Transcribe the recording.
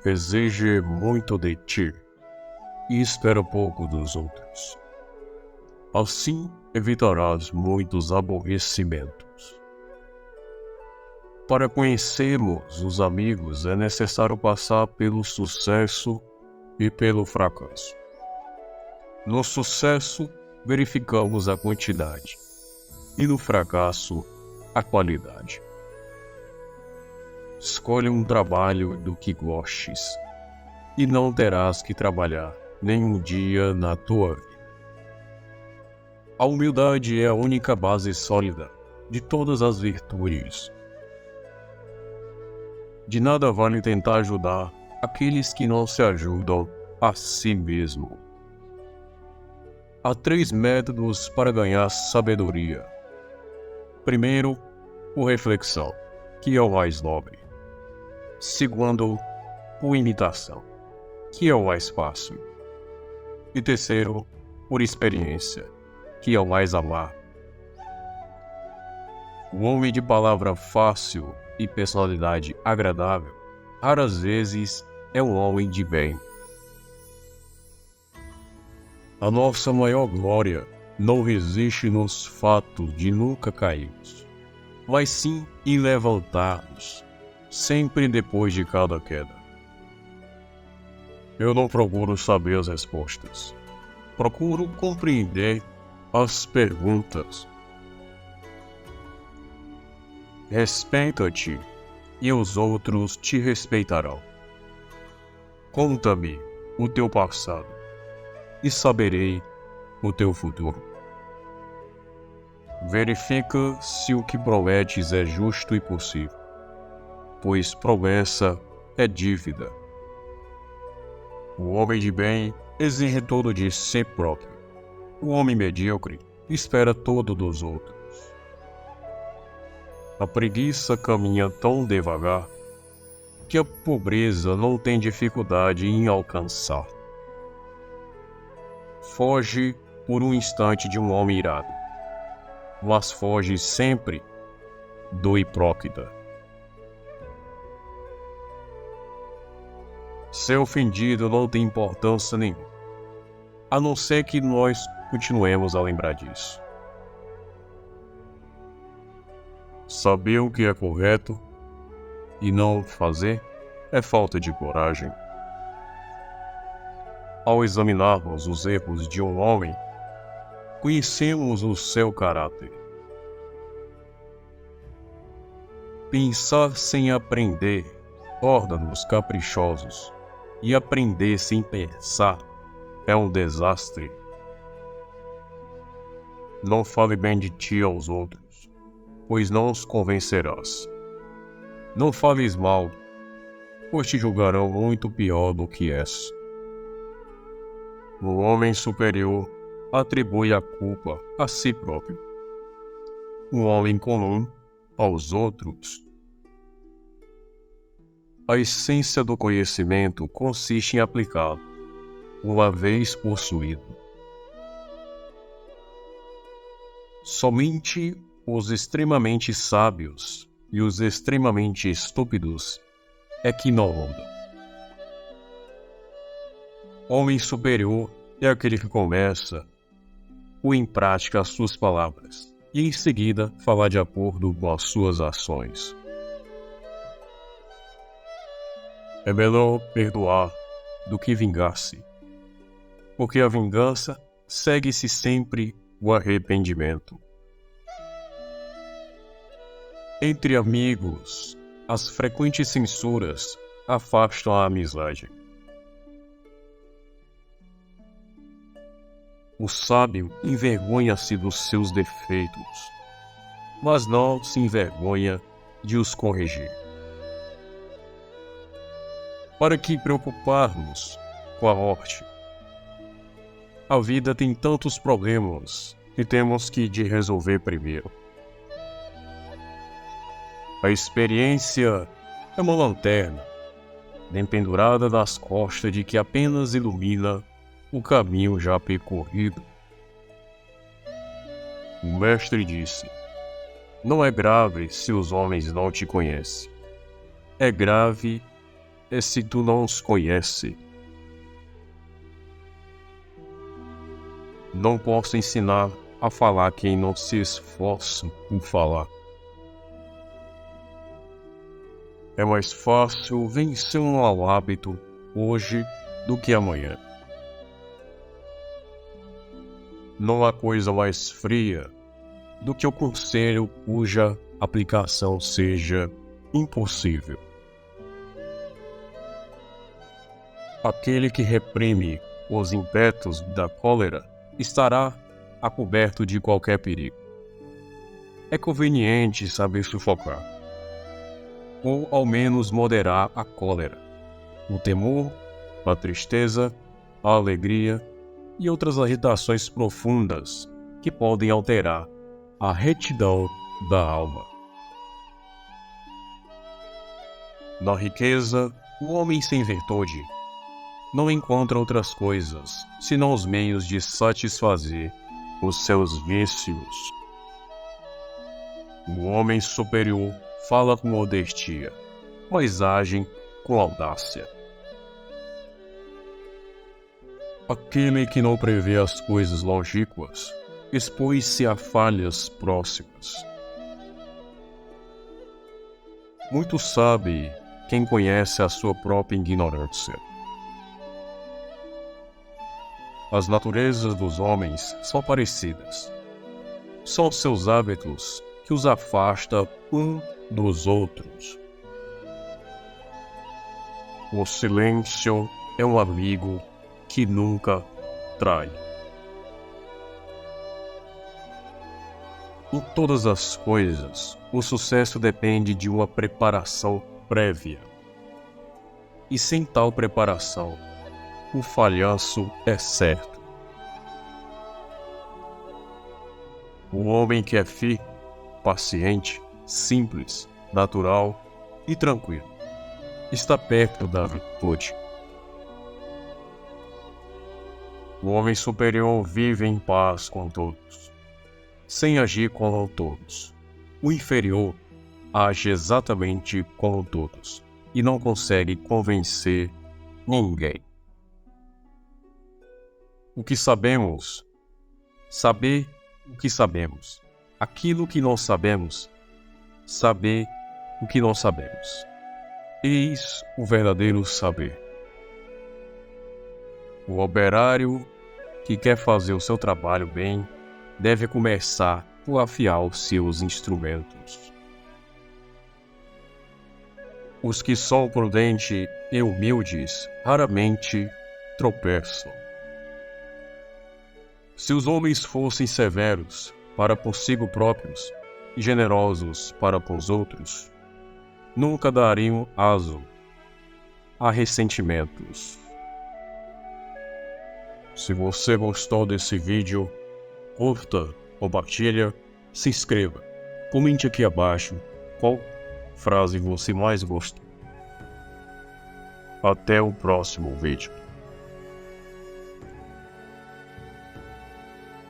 exige muito de ti e espera pouco dos outros. Assim evitarás muitos aborrecimentos. Para conhecermos os amigos é necessário passar pelo sucesso e pelo fracasso. No sucesso, verificamos a quantidade e no fracasso, a qualidade. Escolhe um trabalho do que gostes e não terás que trabalhar nenhum dia na tua vida. A humildade é a única base sólida de todas as virtudes. De nada vale tentar ajudar aqueles que não se ajudam a si mesmo. Há 3 métodos para ganhar sabedoria. Primeiro, por reflexão, que é o mais nobre. Segundo, por imitação, que é o mais fácil. E terceiro, por experiência, que é o mais amargo. O homem de palavra fácil e personalidade agradável, raras vezes é um homem de bem. A nossa maior glória não resiste nos fatos de nunca cairmos, mas sim em levantar-nos, sempre depois de cada queda. Eu não procuro saber as respostas, procuro compreender as perguntas. Respeita-te e os outros te respeitarão. Conta-me o teu passado e saberei o teu futuro. Verifica se o que prometes é justo e possível, pois promessa é dívida. O homem de bem exige todo de si próprio. O homem medíocre espera todo dos outros. A preguiça caminha tão devagar que a pobreza não tem dificuldade em alcançar. Foge por um instante de um homem irado, mas foge sempre do hipócrita. Ser ofendido não tem importância nenhuma, a não ser que nós continuemos a lembrar disso. Saber o que é correto e não fazer é falta de coragem. Ao examinarmos os erros de um homem, conhecemos o seu caráter. Pensar sem aprender torna-nos caprichosos, e aprender sem pensar é um desastre. Não fale bem de ti aos outros, pois não os convencerás. Não fales mal, pois te julgarão muito pior do que és. O homem superior atribui a culpa a si próprio. O homem comum aos outros. A essência do conhecimento consiste em aplicá-lo, uma vez possuído. Somente os extremamente sábios e os extremamente estúpidos é que não mudam. Homem superior é aquele que começa pôr em prática as suas palavras e em seguida falar de acordo com as suas ações. É melhor perdoar do que vingar-se, porque a vingança segue-se sempre o arrependimento. Entre amigos, as frequentes censuras afastam a amizade. O sábio envergonha-se dos seus defeitos, mas não se envergonha de os corrigir. Para que preocupar-nos com a morte? A vida tem tantos problemas que temos que de resolver primeiro. A experiência é uma lanterna, bem pendurada nas costas de que apenas ilumina o caminho já percorrido. O mestre disse: não é grave se os homens não te conhecem. É grave é se tu não os conhece. Não posso ensinar a falar quem não se esforça por falar. É mais fácil vencer um mau hábito hoje do que amanhã. Não há coisa mais fria do que o conselho cuja aplicação seja impossível. Aquele que reprime os ímpetos da cólera estará a coberto de qualquer perigo. É conveniente saber sufocar, ou ao menos moderar a cólera, o temor, a tristeza, a alegria e outras agitações profundas que podem alterar a retidão da alma. Na riqueza, o homem sem virtude não encontra outras coisas senão os meios de satisfazer os seus vícios. O homem superior fala com modestia, mas age com audácia. Aquele que não prevê as coisas longínquas expõe-se a falhas próximas. Muito sabe quem conhece a sua própria ignorância. As naturezas dos homens são parecidas. São seus hábitos que os afastam um dos outros. O silêncio é um amigo que nunca trai. Em todas as coisas, o sucesso depende de uma preparação prévia. E sem tal preparação, o falhanço é certo. O homem que é firme, paciente, simples, natural e tranquilo está perto da virtude. O homem superior vive em paz com todos, sem agir com todos. O inferior age exatamente como todos e não consegue convencer ninguém. O que sabemos, saber o que sabemos. Aquilo que não sabemos, saber o que não sabemos. Eis o verdadeiro saber. O operário que quer fazer o seu trabalho bem deve começar por afiar os seus instrumentos. Os que são prudentes e humildes raramente tropeçam. Se os homens fossem severos para consigo próprios e generosos para com os outros, nunca dariam aso a ressentimentos. Se você gostou desse vídeo, curta, compartilha, se inscreva, comente aqui abaixo qual frase você mais gostou. Até o próximo vídeo.